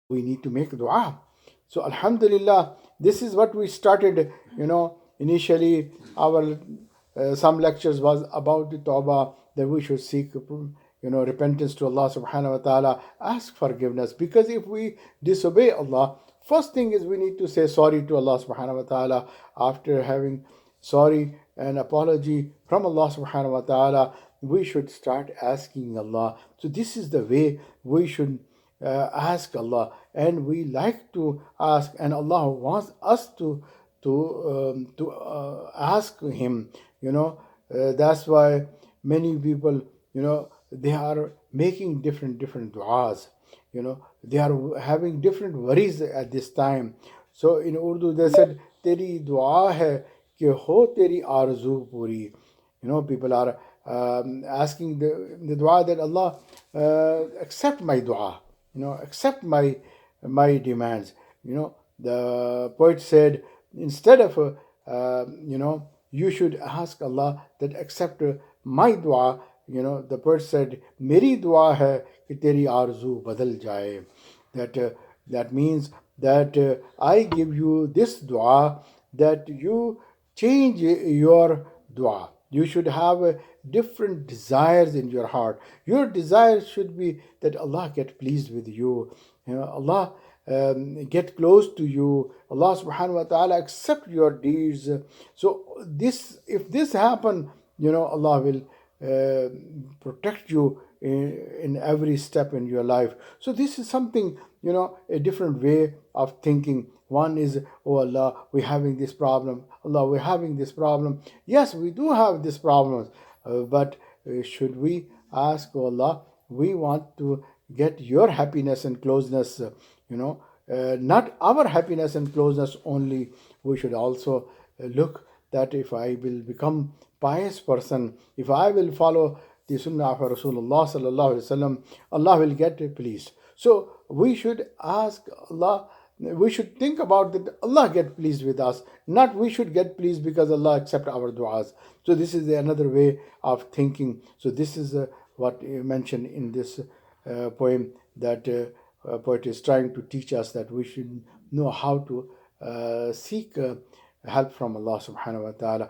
we need to make dua. So Alhamdulillah, this is what we started. Initially our some lectures was about the tawbah, that we should seek repentance to Allah subhanahu wa ta'ala, ask forgiveness. Because if we disobey Allah, first thing is we need to say sorry to Allah subhanahu wa ta'ala. After having sorry and apology from Allah subhanahu wa ta'ala, we should start asking Allah. So this is the way we should ask Allah, and we like to ask, and Allah wants us to ask Him. That's why many people, they are making different du'as. They are having different worries at this time. So in Urdu they said, "Teri dua hai कि हो तेरी आरज़ू पूरी." People are asking the dua that Allah accept my dua, accept my demands. The poet said, instead of you should ask Allah that accept my dua. The poet said, "Meri dua hai कि तेरी आरज़ू बदल जाए." That means that I give you this dua, that you change your dua. You should have different desires in your heart. Your desire should be that Allah get pleased with you. Allah get close to you. Allah subhanahu wa ta'ala accept your deeds. So if this happen, Allah will protect you in every step in your life. So this is something, a different way of thinking. One is, "Oh Allah, we're having this problem. Allah, we're having this problem." Yes, we do have this problem, but should we ask, "Oh Allah, we want to get your happiness and closeness, not our happiness and closeness only." We should also look that if I will become pious person, if I will follow the sunnah of Rasulullah sallallahu alaihi wasallam, Allah will get pleased. So we should ask Allah. We should think about that Allah get pleased with us, not we should get pleased because Allah accept our du'as. So this is another way of thinking. So this is what you mentioned in this poem, that poet is trying to teach us that we should know how to seek help from Allah subhanahu wa ta'ala.